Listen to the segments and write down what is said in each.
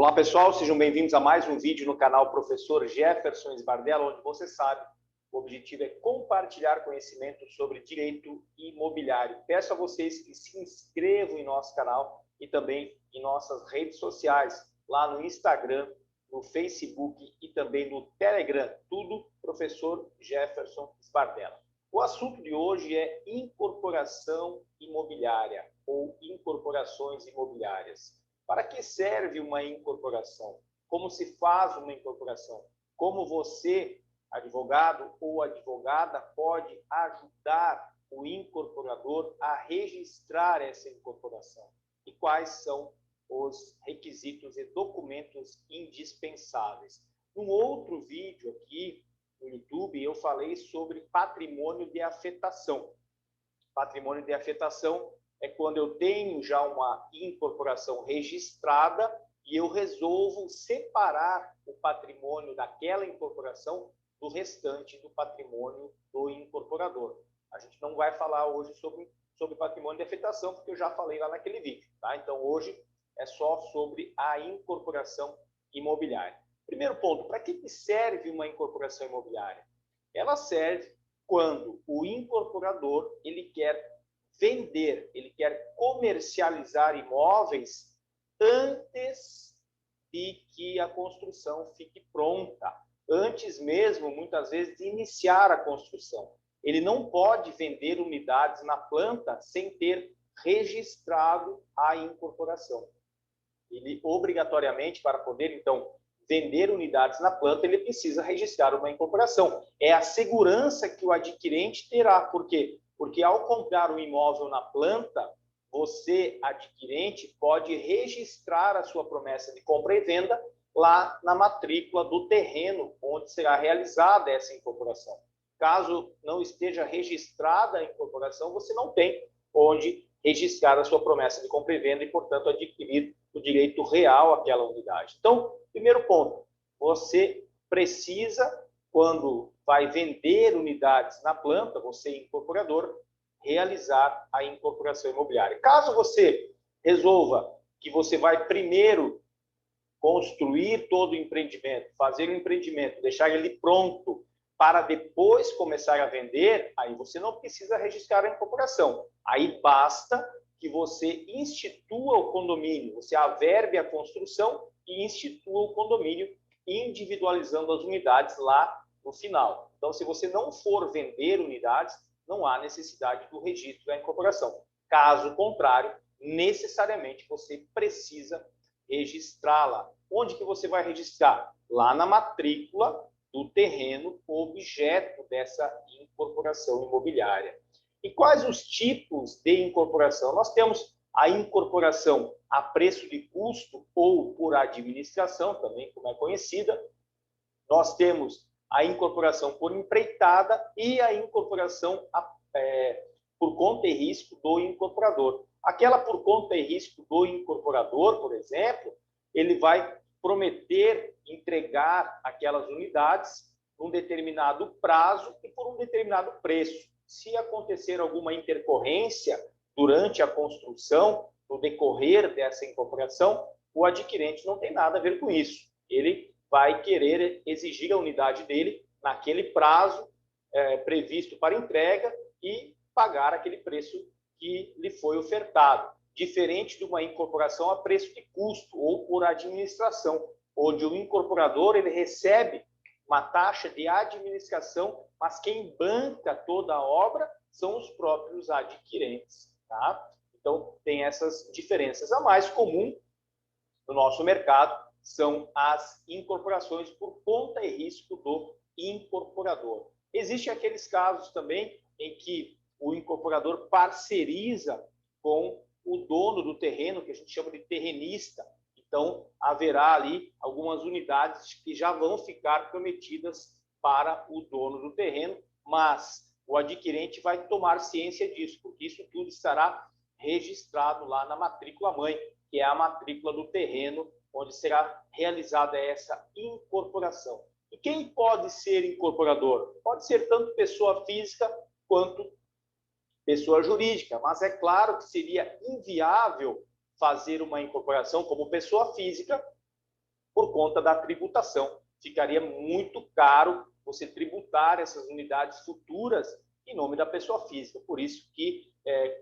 Olá pessoal, sejam bem-vindos a mais um vídeo no canal Professor Jefferson Sbardella, onde você sabe, o objetivo é compartilhar conhecimento sobre direito imobiliário. Peço a vocês que se inscrevam em nosso canal e também em nossas redes sociais, lá no Instagram, no Facebook e também no Telegram, tudo Professor Jefferson Sbardella. O assunto de hoje é incorporação imobiliária ou incorporações imobiliárias. Para que serve uma incorporação? Como se faz uma incorporação? Como você, advogado ou advogada, pode ajudar o incorporador a registrar essa incorporação? E quais são os requisitos e documentos indispensáveis? Num outro vídeo aqui no YouTube, eu falei sobre patrimônio de afetação. Patrimônio de afetação é quando eu tenho já uma incorporação registrada e eu resolvo separar o patrimônio daquela incorporação do restante do patrimônio do incorporador. A gente não vai falar hoje sobre patrimônio de afetação, porque eu já falei lá naquele vídeo, tá? Então, hoje é só sobre a incorporação imobiliária. Primeiro ponto, para que serve uma incorporação imobiliária? Ela serve quando o incorporador ele quer vender, ele quer comercializar imóveis antes de que a construção fique pronta, antes mesmo, muitas vezes, de iniciar a construção. Ele não pode vender unidades na planta sem ter registrado a incorporação. Ele, obrigatoriamente, para poder, então, vender unidades na planta, ele precisa registrar uma incorporação. É a segurança que o adquirente terá. Por quê? Porque ao comprar um imóvel na planta, você, adquirente, pode registrar a sua promessa de compra e venda lá na matrícula do terreno onde será realizada essa incorporação. Caso não esteja registrada a incorporação, você não tem onde registrar a sua promessa de compra e venda e, portanto, adquirir o direito real àquela unidade. Então, primeiro ponto, você precisa, quando vai vender unidades na planta, você, incorporador, realizar a incorporação imobiliária. Caso você resolva que você vai primeiro construir todo o empreendimento, fazer o empreendimento, deixar ele pronto para depois começar a vender, aí você não precisa registrar a incorporação. Aí basta que você institua o condomínio, você averbe a construção e institua o condomínio, individualizando as unidades lá no final. Então, se você não for vender unidades, não há necessidade do registro da incorporação. Caso contrário, necessariamente você precisa registrá-la. Onde que você vai registrar? Lá na matrícula do terreno objeto dessa incorporação imobiliária. E quais os tipos de incorporação? Nós temos a incorporação a preço de custo ou por administração, também como é conhecida. Nós temos a incorporação por empreitada e a incorporação por conta e risco do incorporador. Aquela por conta e risco do incorporador, por exemplo, ele vai prometer entregar aquelas unidades num determinado prazo e por um determinado preço. Se acontecer alguma intercorrência durante a construção, no decorrer dessa incorporação, o adquirente não tem nada a ver com isso. Ele vai querer exigir a unidade dele naquele prazo previsto para entrega e pagar aquele preço que lhe foi ofertado. Diferente de uma incorporação a preço de custo ou por administração, onde o incorporador ele recebe uma taxa de administração, mas quem banca toda a obra são os próprios adquirentes. Tá? Então, tem essas diferenças. A mais comum no nosso mercado são as incorporações por conta e risco do incorporador. Existem aqueles casos também em que o incorporador parceriza com o dono do terreno, que a gente chama de terrenista. Então, haverá ali algumas unidades que já vão ficar prometidas para o dono do terreno, mas o adquirente vai tomar ciência disso, porque isso tudo estará registrado lá na matrícula-mãe, que é a matrícula do terreno, onde será realizada essa incorporação. E quem pode ser incorporador? Pode ser tanto pessoa física quanto pessoa jurídica, mas é claro que seria inviável fazer uma incorporação como pessoa física por conta da tributação. Ficaria muito caro você tributar essas unidades futuras em nome da pessoa física. Por isso que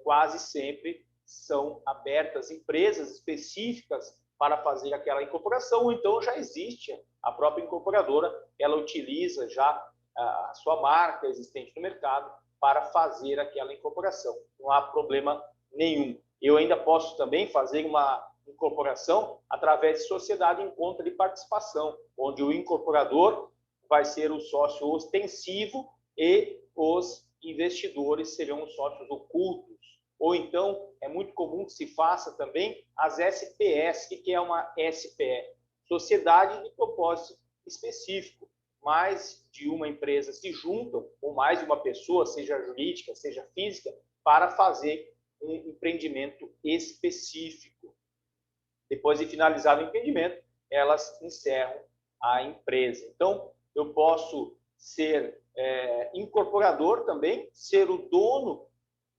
quase sempre são abertas empresas específicas para fazer aquela incorporação, ou então já existe a própria incorporadora, ela utiliza já a sua marca existente no mercado para fazer aquela incorporação. Não há problema nenhum. Eu ainda posso também fazer uma incorporação através de sociedade em conta de participação, onde o incorporador vai ser o sócio ostensivo e os investidores serão os sócios ocultos. Ou então, é muito comum que se faça também as SPS. O que é uma SPE? Sociedade de propósito específico. Mais de uma empresa se juntam, ou mais de uma pessoa, seja jurídica, seja física, para fazer um empreendimento específico. Depois de finalizado o empreendimento, elas encerram a empresa. Então, eu posso ser incorporador também, ser o dono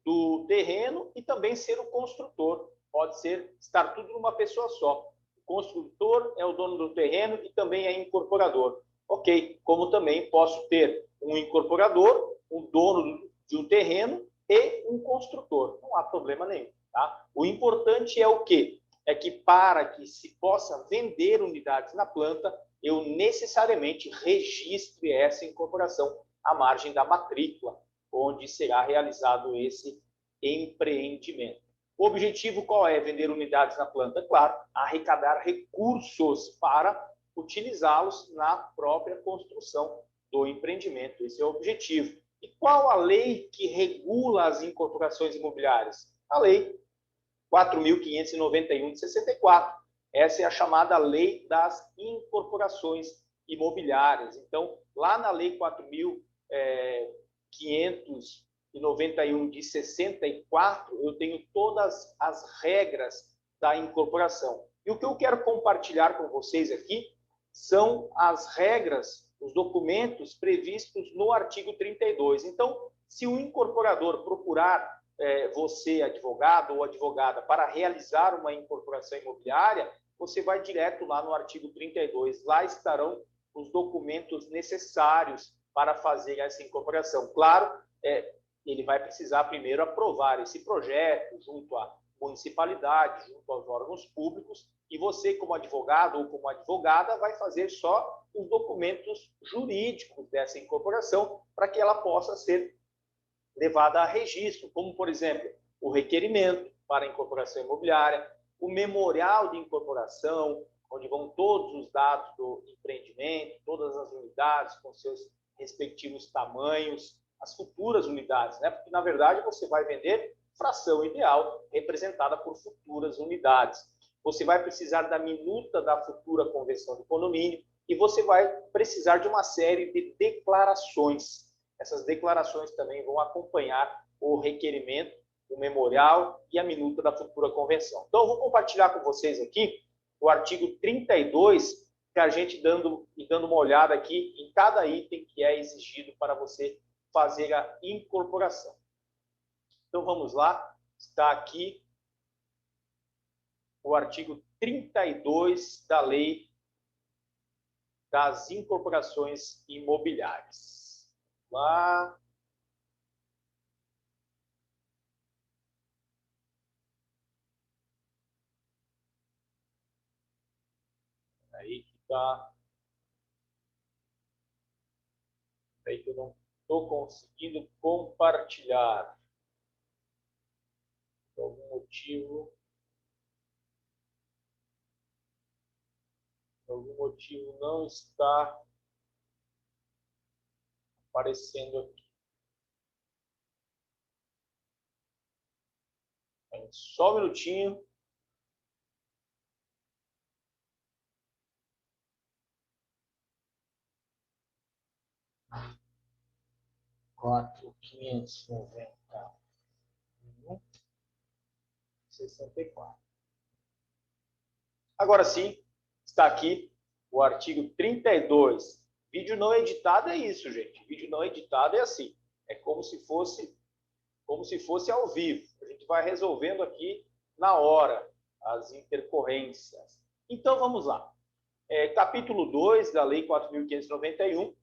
do terreno e também ser o construtor. Pode ser estar tudo numa pessoa só. O construtor é o dono do terreno e também é incorporador. Ok, como também posso ter um incorporador, um dono de um terreno e um construtor. Não há problema nenhum. Tá? O importante é o quê? É que para que se possa vender unidades na planta, eu necessariamente registre essa incorporação à margem da matrícula, onde será realizado esse empreendimento. O objetivo qual é? Vender unidades na planta? Claro, arrecadar recursos para utilizá-los na própria construção do empreendimento. Esse é o objetivo. E qual a lei que regula as incorporações imobiliárias? A Lei 4.591 de 64. Essa é a chamada Lei das Incorporações Imobiliárias. Então, lá na Lei 4.591 de 64, eu tenho todas as regras da incorporação. E o que eu quero compartilhar com vocês aqui são as regras, os documentos previstos no artigo 32. Então, se o incorporador procurar você, advogado ou advogada, para realizar uma incorporação imobiliária, você vai direto lá no artigo 32. Lá estarão os documentos necessários para fazer essa incorporação. Claro, ele vai precisar primeiro aprovar esse projeto junto à municipalidade, junto aos órgãos públicos, e você, como advogado ou como advogada, vai fazer só os documentos jurídicos dessa incorporação para que ela possa ser levada a registro, como, por exemplo, o requerimento para incorporação imobiliária, o memorial de incorporação, onde vão todos os dados do empreendimento, todas as unidades com seus respectivos tamanhos, as futuras unidades, né? Porque, na verdade, você vai vender fração ideal representada por futuras unidades. Você vai precisar da minuta da futura conversão de condomínio e você vai precisar de uma série de declarações. Essas declarações também vão acompanhar o requerimento, o memorial e a minuta da futura convenção. Então, eu vou compartilhar com vocês aqui o artigo 32, que a gente dando uma olhada aqui em cada item que é exigido para você fazer a incorporação. Então, vamos lá. Está aqui o artigo 32 da Lei das Incorporações Imobiliárias. Lá. Aí que tá. Aí que eu não estou conseguindo compartilhar. Por algum motivo. Por algum motivo não está aparecendo aqui. Só um minutinho. Quatro, 64. Agora sim, está aqui o artigo 32. Vídeo não editado é isso, gente. Vídeo não editado é assim. É como se fosse ao vivo. A gente vai resolvendo aqui na hora as intercorrências. Então, vamos lá. Capítulo 2 da Lei 4.591,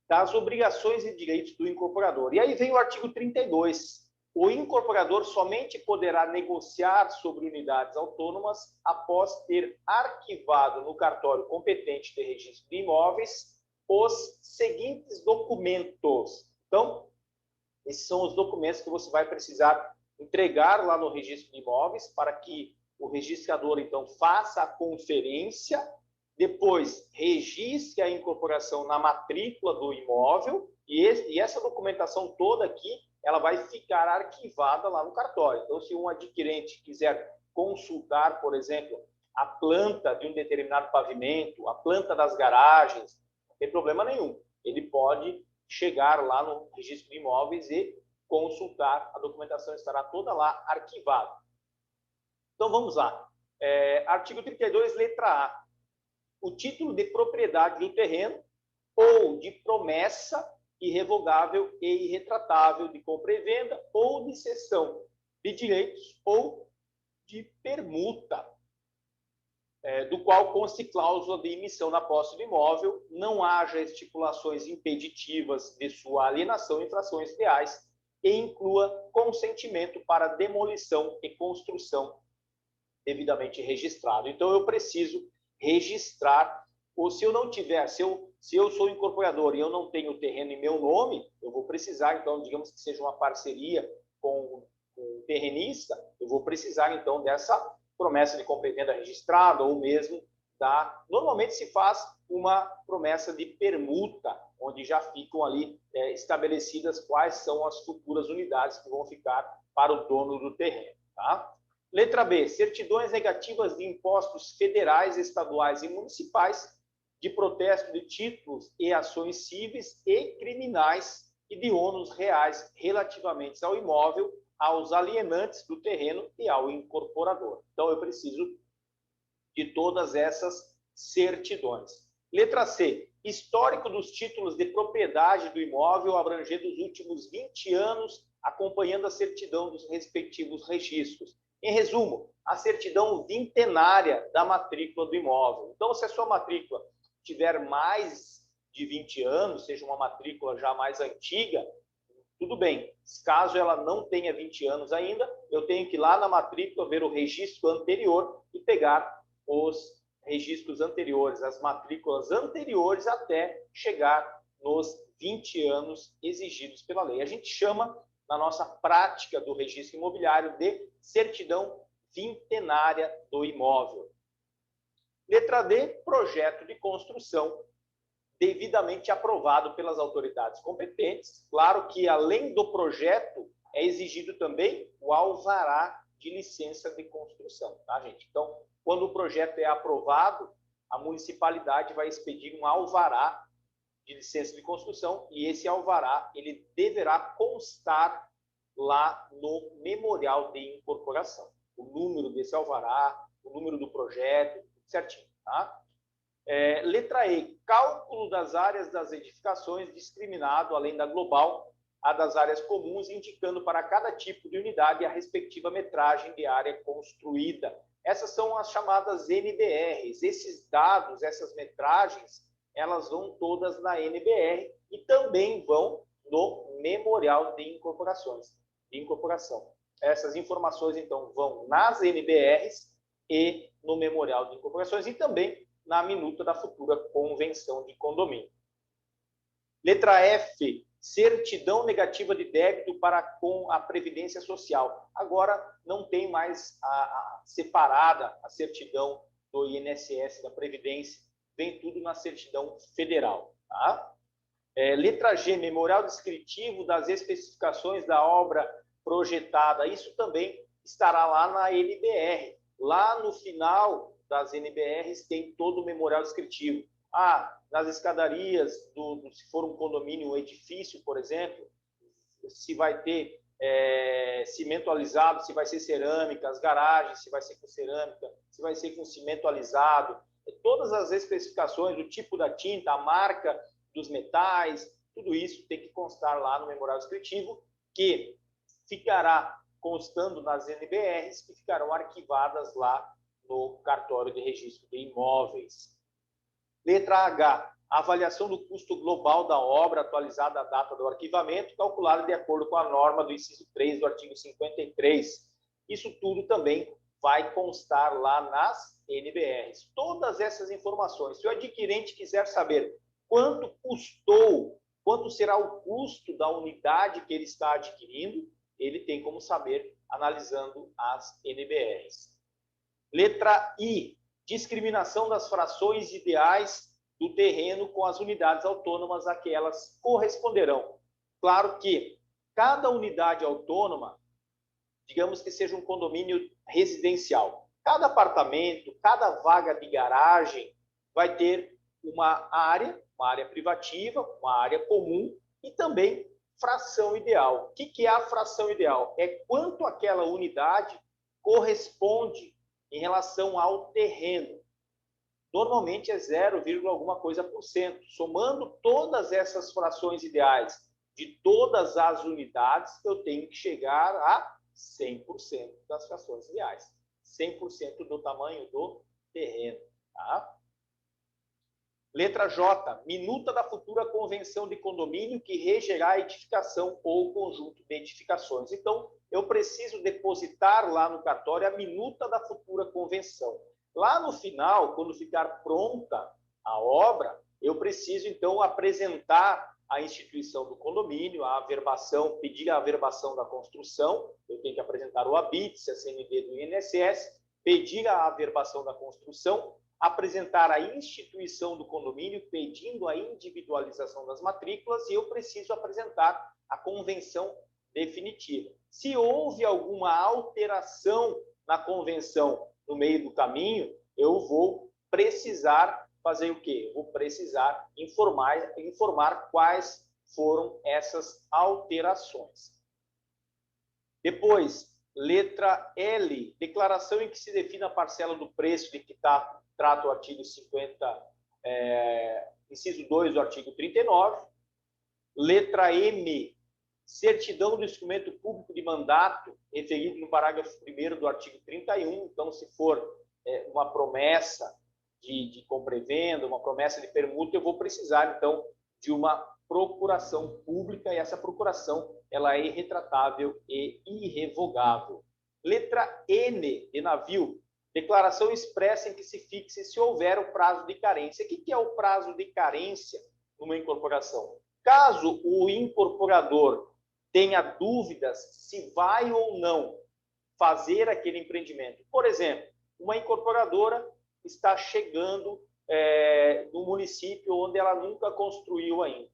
das obrigações e direitos do incorporador. E aí vem o artigo 32. O incorporador somente poderá negociar sobre unidades autônomas após ter arquivado no cartório competente de registro de imóveis os seguintes documentos. Então, esses são os documentos que você vai precisar entregar lá no registro de imóveis para que o registrador, então, faça a conferência, depois registre a incorporação na matrícula do imóvel e essa documentação toda aqui, ela vai ficar arquivada lá no cartório. Então, se um adquirente quiser consultar, por exemplo, a planta de um determinado pavimento, a planta das garagens, não tem problema nenhum. Ele pode chegar lá no registro de imóveis e consultar, a documentação estará toda lá arquivada. Então, vamos lá. Artigo 32, letra A. O título de propriedade do terreno ou de promessa irrevogável e irretratável de compra e venda ou de cessão de direitos ou de permuta, do qual conste cláusula de emissão na posse do imóvel, não haja estipulações impeditivas de sua alienação em frações reais e inclua consentimento para demolição e construção devidamente registrado. Então, eu preciso registrar, ou se eu não tiver, se eu sou incorporador e eu não tenho o terreno em meu nome, eu vou precisar, então, digamos que seja uma parceria com o terrenista, eu vou precisar, então, dessa promessa de compra e venda registrada, ou mesmo normalmente se faz uma promessa de permuta, onde já ficam ali estabelecidas quais são as futuras unidades que vão ficar para o dono do terreno, tá? Letra B, certidões negativas de impostos federais, estaduais e municipais, de protesto de títulos e ações cíveis e criminais e de ônus reais relativamente ao imóvel, aos alienantes do terreno e ao incorporador. Então, eu preciso de todas essas certidões. Letra C, histórico dos títulos de propriedade do imóvel abrangendo os últimos 20 anos, acompanhando a certidão dos respectivos registros. Em resumo, a certidão vintenária da matrícula do imóvel. Então, se a sua matrícula tiver mais de 20 anos, seja uma matrícula já mais antiga, tudo bem. Caso ela não tenha 20 anos ainda, eu tenho que ir lá na matrícula, ver o registro anterior e pegar os registros anteriores, as matrículas anteriores até chegar nos 20 anos exigidos pela lei. A gente chama, na nossa prática do registro imobiliário, de certidão vintenária do imóvel. Letra D, projeto de construção devidamente aprovado pelas autoridades competentes. Claro que, além do projeto, é exigido também o alvará de licença de construção, tá, gente? Então, quando o projeto é aprovado, a municipalidade vai expedir um alvará de licença de construção e esse alvará ele deverá constar lá no memorial de incorporação. O número desse alvará, o número do projeto, certinho, tá? Letra E, cálculo das áreas das edificações discriminado, além da global, a das áreas comuns, indicando para cada tipo de unidade a respectiva metragem de área construída. Essas são as chamadas NBRs. Esses dados, essas metragens, elas vão todas na NBR e também vão no memorial de incorporação. Essas informações, então, vão nas NBRs e no memorial de incorporações e também na minuta da futura convenção de condomínio. Letra F, certidão negativa de débito para com a Previdência Social. Agora não tem mais separada a certidão do INSS, da Previdência, vem tudo na certidão federal. Tá? Letra G, memorial descritivo das especificações da obra projetada. Isso também estará lá na NBR. Lá no final das NBRs tem todo o memorial descritivo. Nas escadarias, se for um condomínio, um edifício, por exemplo, se vai ter cimento alisado, se vai ser cerâmica, as garagens, se vai ser com cerâmica, se vai ser com cimento alisado, todas as especificações, o tipo da tinta, a marca dos metais, tudo isso tem que constar lá no memorial descritivo, que ficará constando nas NBRs, que ficarão arquivadas lá no cartório de registro de imóveis. Letra H, a avaliação do custo global da obra atualizada à data do arquivamento, calculada de acordo com a norma do inciso 3 do artigo 53. Isso tudo também vai constar lá nas NBRs. Todas essas informações. Se o adquirente quiser saber quanto custou, quanto será o custo da unidade que ele está adquirindo, ele tem como saber analisando as NBRs. Letra I, discriminação das frações ideais do terreno com as unidades autônomas a que elas corresponderão. Claro que cada unidade autônoma, digamos que seja um condomínio residencial, cada apartamento, cada vaga de garagem vai ter uma área privativa, uma área comum e também fração ideal. O que é a fração ideal? É quanto aquela unidade corresponde em relação ao terreno. Normalmente é 0, alguma coisa por cento. Somando todas essas frações ideais de todas as unidades, eu tenho que chegar a 100% das frações ideais. 100% do tamanho do terreno. Tá? Letra J, minuta da futura convenção de condomínio que regerá a edificação ou conjunto de edificações. Então, eu preciso depositar lá no cartório a minuta da futura convenção. Lá no final, quando ficar pronta a obra, eu preciso, então, apresentar à instituição do condomínio a averbação, pedir a averbação da construção, eu tenho que apresentar o ABITS, a CND do INSS, pedir a averbação da construção, apresentar a instituição do condomínio pedindo a individualização das matrículas e eu preciso apresentar a convenção definitiva. Se houve alguma alteração na convenção no meio do caminho, eu vou precisar fazer o quê? Eu vou precisar informar quais foram essas alterações. Depois, letra L, declaração em que se define a parcela do preço de que trata o artigo 50, inciso 2 do artigo 39. Letra M, certidão do instrumento público de mandato, referido no parágrafo 1º do artigo 31. Então, se for uma promessa de compra e venda, uma promessa de permuta, eu vou precisar, então, de uma procuração pública, e essa procuração ela é irretratável e irrevogável. Letra N, de navio, declaração expressa em que se fixe se houver o prazo de carência. O que é o prazo de carência numa incorporação? Caso o incorporador tenha dúvidas se vai ou não fazer aquele empreendimento. Por exemplo, uma incorporadora está chegando no município onde ela nunca construiu ainda.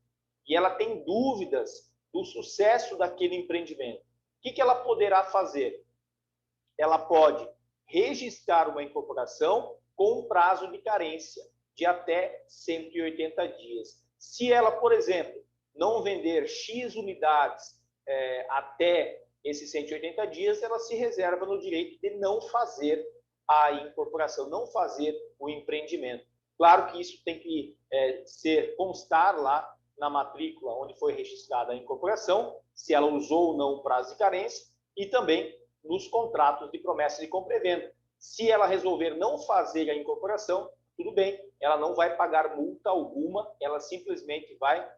E ela tem dúvidas do sucesso daquele empreendimento. O que ela poderá fazer? Ela pode registrar uma incorporação com um prazo de carência de até 180 dias. Se ela, por exemplo, não vender X unidades até esses 180 dias, ela se reserva no direito de não fazer a incorporação, não fazer o empreendimento. Claro que isso tem que constar lá na matrícula onde foi registrada a incorporação, se ela usou ou não o prazo de carência, e também nos contratos de promessa de compra e venda. Se ela resolver não fazer a incorporação, tudo bem, ela não vai pagar multa alguma, ela simplesmente vai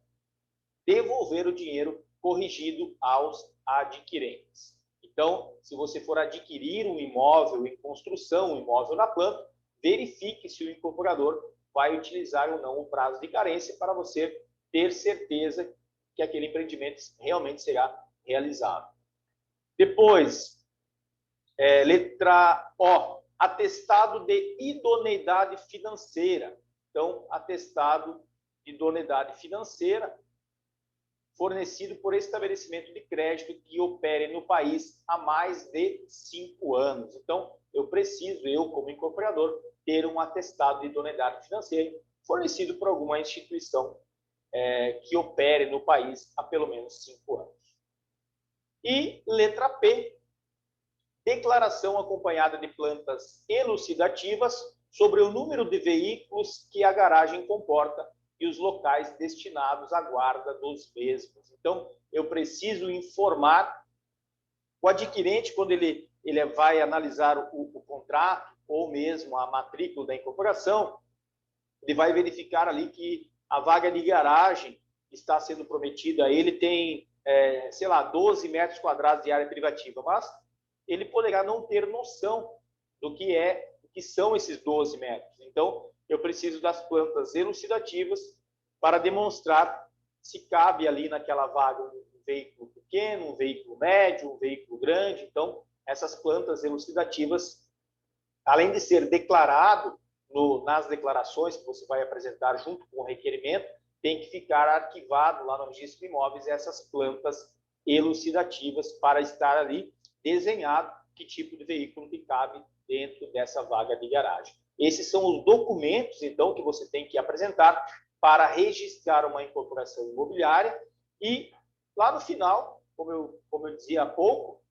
devolver o dinheiro corrigido aos adquirentes. Então, se você for adquirir um imóvel em construção, um imóvel na planta, verifique se o incorporador vai utilizar ou não o prazo de carência para você ter certeza que aquele empreendimento realmente será realizado. Depois, letra O, atestado de idoneidade financeira. Então, atestado de idoneidade financeira fornecido por estabelecimento de crédito que opere no país há mais de 5 anos. Então, eu como incorporador, ter um atestado de idoneidade financeira fornecido por alguma instituição que opere no país há pelo menos 5 anos. E letra P, declaração acompanhada de plantas elucidativas sobre o número de veículos que a garagem comporta e os locais destinados à guarda dos mesmos. Então, eu preciso informar o adquirente, quando ele vai analisar o contrato ou mesmo a matrícula da incorporação, ele vai verificar ali que a vaga de garagem está sendo prometida a ele, tem, sei lá, 12 metros quadrados de área privativa, mas ele poderá não ter noção do que são esses 12 metros. Então, eu preciso das plantas elucidativas para demonstrar se cabe ali naquela vaga um veículo pequeno, um veículo médio, um veículo grande. Então, essas plantas elucidativas, além de ser declarado nas declarações que você vai apresentar junto com o requerimento, tem que ficar arquivado lá no registro de imóveis essas plantas elucidativas para estar ali desenhado que tipo de veículo que cabe dentro dessa vaga de garagem. Esses são os documentos, então, que você tem que apresentar para registrar uma incorporação imobiliária e, lá no final, como eu dizia há pouco,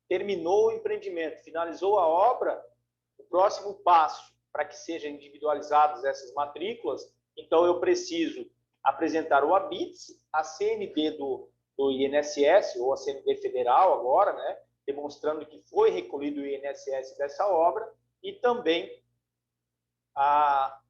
terminou o empreendimento, finalizou a obra, o próximo passo para que sejam individualizadas essas matrículas, então eu preciso apresentar o ABITS, a CND do INSS, ou a CND federal agora, né, demonstrando que foi recolhido o INSS dessa obra, e também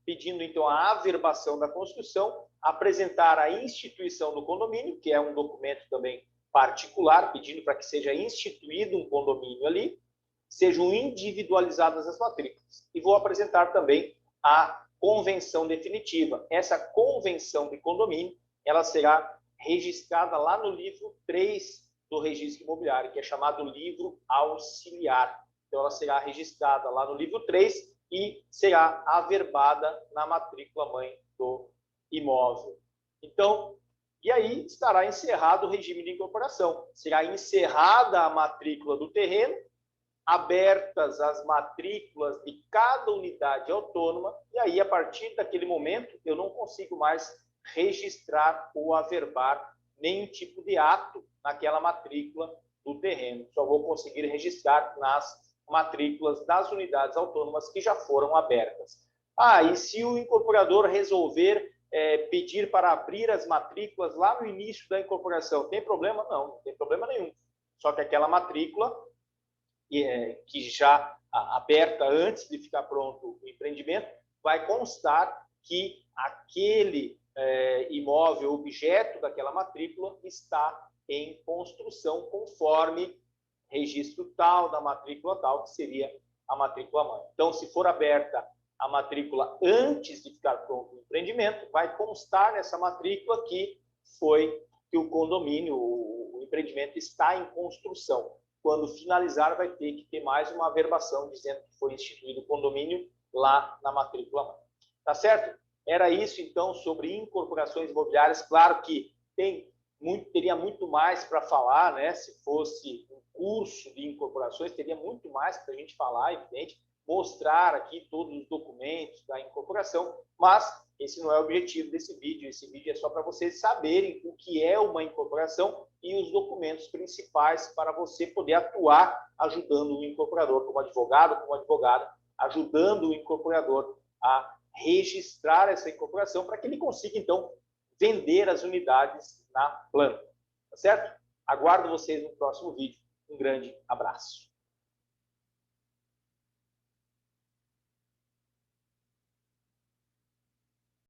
pedindo então a averbação da construção, apresentar a instituição do condomínio, que é um documento também particular, pedindo para que seja instituído um condomínio ali, sejam individualizadas as matrículas. E vou apresentar também a convenção definitiva. Essa convenção de condomínio, ela será registrada lá no livro 3 do registro imobiliário, que é chamado livro auxiliar. Então, ela será registrada lá no livro 3 e será averbada na matrícula mãe do imóvel. Então, e aí estará encerrado o regime de incorporação. Será encerrada a matrícula do terreno, abertas as matrículas de cada unidade autônoma, e aí, a partir daquele momento, eu não consigo mais registrar ou averbar nenhum tipo de ato naquela matrícula do terreno. Só vou conseguir registrar nas matrículas das unidades autônomas que já foram abertas. E se o incorporador resolver pedir para abrir as matrículas lá no início da incorporação, tem problema? Não, não tem problema nenhum. Só que aquela matrícula, que já aberta antes de ficar pronto o empreendimento, vai constar que aquele imóvel, objeto daquela matrícula, está em construção conforme registro tal da matrícula tal, que seria a matrícula mãe. Então, se for aberta a matrícula antes de ficar pronto o empreendimento, vai constar nessa matrícula que o condomínio, o empreendimento está em construção. Quando finalizar, vai ter que ter mais uma averbação dizendo que foi instituído o condomínio lá na matrícula mãe. Tá certo? Era isso, então, sobre incorporações imobiliárias. Claro que teria muito mais para falar, né? Se fosse um curso de incorporações, teria muito mais para a gente falar, evidente, mostrar aqui todos os documentos da incorporação, mas esse não é o objetivo desse vídeo. Esse vídeo é só para vocês saberem o que é uma incorporação e os documentos principais para você poder atuar ajudando o incorporador como advogado, como advogada, ajudando o incorporador a registrar essa incorporação para que ele consiga, então, vender as unidades na planta. Tá certo? Aguardo vocês no próximo vídeo. Um grande abraço.